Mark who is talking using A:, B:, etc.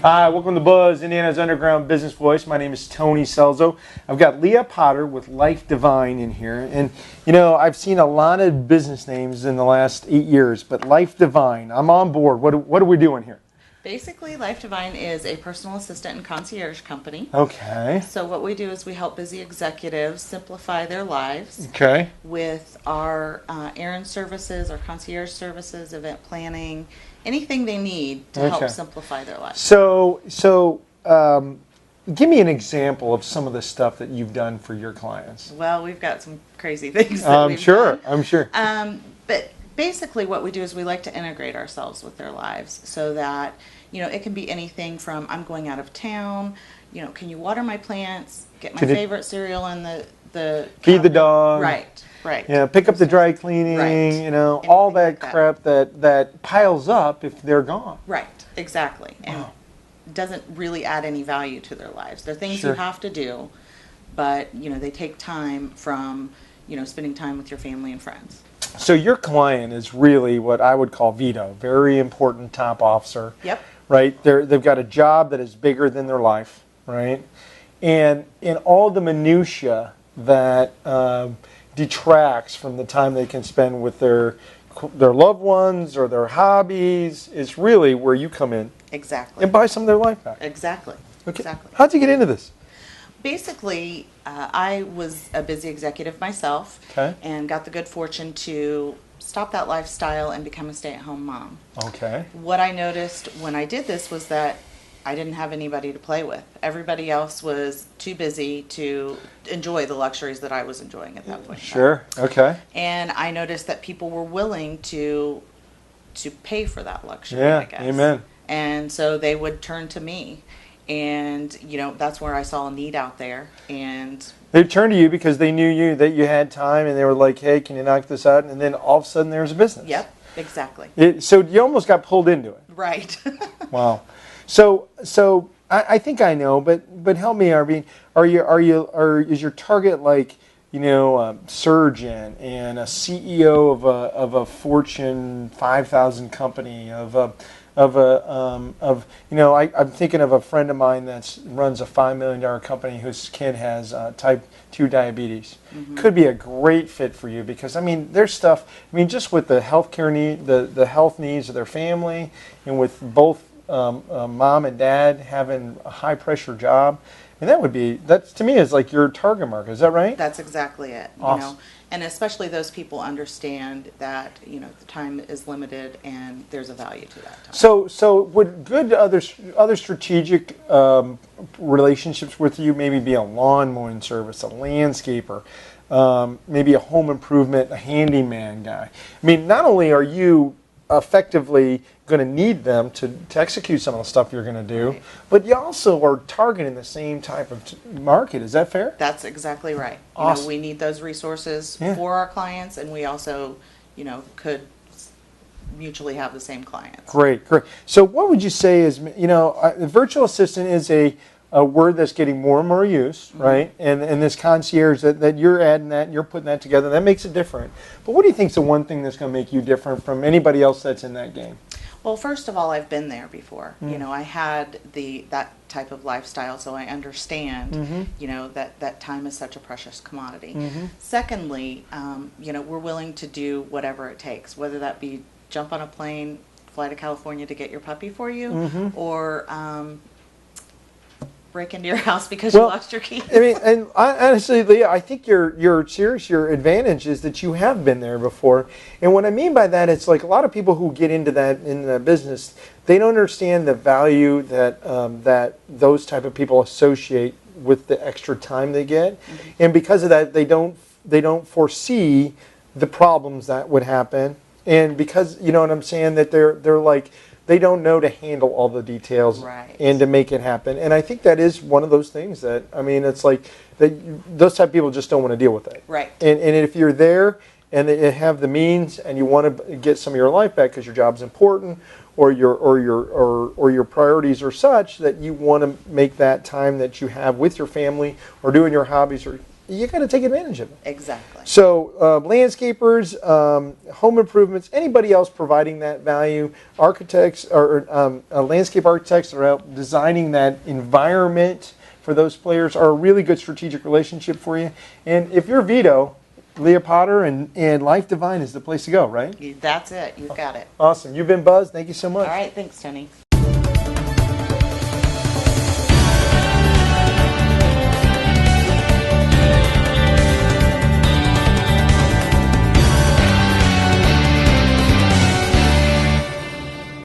A: Hi, welcome to Buzz, Indiana's Underground Business Voice. My name is Tony Celzo. I've got Leah Potter with Life Divine in here. And, you know, I've seen a lot of business names in the last 8 years, but Life Divine, I'm on board. What are we doing here?
B: Basically, Life Divine is a personal assistant and concierge company.
A: Okay.
B: So what we do is we help busy executives simplify their lives
A: Okay.
B: with our errand services, our concierge services, event planning, anything they need to help simplify their lives.
A: So, give me an example of some of the stuff that you've done for your clients.
B: Well, we've got some crazy things that we've done.
A: I'm sure.
B: But basically what we do is we like to integrate ourselves with their lives so that, you know, it can be anything from I'm going out of town, you know, can you water my plants, get my favorite cereal in the
A: feed the dog.
B: Right.
A: Yeah, pick up the dry cleaning, you know, anything all that like crap that piles up if they're gone.
B: Right, exactly. And doesn't really add any value to their lives. They're things you have to do, but, you know, they take time from, you know, spending time with your family and friends.
A: So your client is really what I would call Vito, very important top officer.
B: Yep.
A: Right? They've got a job that is bigger than their life, right? And in all the minutia that detracts from the time they can spend with their loved ones or their hobbies is really where you come in.
B: Exactly.
A: And buy some of their life back.
B: Exactly.
A: Okay.
B: Exactly.
A: How'd you get into this?
B: Basically, I was a busy executive myself and got the good fortune to stop that lifestyle and become a stay-at-home mom.
A: Okay.
B: What I noticed when I did this was that I didn't have anybody to play with. Everybody else was too busy to enjoy the luxuries that I was enjoying at that point.
A: Sure. Okay.
B: And I noticed that people were willing to pay for that luxury,
A: I
B: guess.
A: Amen.
B: And so they would turn to me. And, you know, that's where I saw a need out there. And
A: they turned to you because they knew that you had time and they were like, hey, can you knock this out? And then all of a sudden there's a business.
B: Yep, exactly.
A: So you almost got pulled into it.
B: Right.
A: Wow. So I think I know, but help me, Arvine. Is your target like, you know, a surgeon and a CEO of a Fortune 5,000 company you know, I'm thinking of a friend of mine that runs a $5 million company whose kid has type 2 diabetes. Mm-hmm. Could be a great fit for you because, I mean, there's stuff, I mean, just with the healthcare need, the health needs of their family, and with both mom and dad having a high pressure job, and that to me is like your target market. Is that right?
B: That's exactly it.
A: Awesome.
B: You know, and especially those people understand that, you know, the time is limited and there's a value to that time.
A: So would good other strategic relationships with you maybe be a lawn mowing service, a landscaper, maybe a home improvement, a handyman guy? I mean, not only are you effectively going to need them to execute some of the stuff you're going to do, but you also are targeting the same type of market. Is that fair?
B: That's exactly right.
A: Awesome.
B: You know, we need those resources for our clients, and we also, you know, could mutually have the same clients.
A: Great. So what would you say is, you know, virtual assistant is a word that's getting more and more use, right? And this concierge that you're adding that and you're putting that together, that makes it different. But what do you think is the one thing that's going to make you different from anybody else that's in that game?
B: Well, first of all, I've been there before. You know, I had that type of lifestyle, so I understand, you know, that time is such a precious commodity. Secondly, you know, we're willing to do whatever it takes, whether that be jump on a plane, fly to California to get your puppy for you, or break into your house because you lost your keys.
A: I mean, and honestly, Leah, I think your advantage is that you have been there before. And what I mean by that, it's like a lot of people who get into that in the business, they don't understand the value that that those type of people associate with the extra time they get, and because of that, they don't foresee the problems that would happen, and because, you know what I'm saying, that they're like, they don't know to handle all the details and to make it happen. And I think that is one of those things that, I mean, it's like those type of people just don't want to deal with it.
B: Right.
A: And if you're there and they have the means and you want to get some of your life back because your job's important, or your priorities are such that you want to make that time that you have with your family or doing your hobbies or you got to take advantage of it.
B: Exactly.
A: So landscapers, home improvements, anybody else providing that value, architects or landscape architects that are out designing that environment for those players are a really good strategic relationship for you. And if you're Vito, Leah Potter and Life Divine is the place to go, right?
B: That's it. You've got it.
A: Awesome. You've been Buzz. Thank you so much.
B: All right. Thanks, Tony.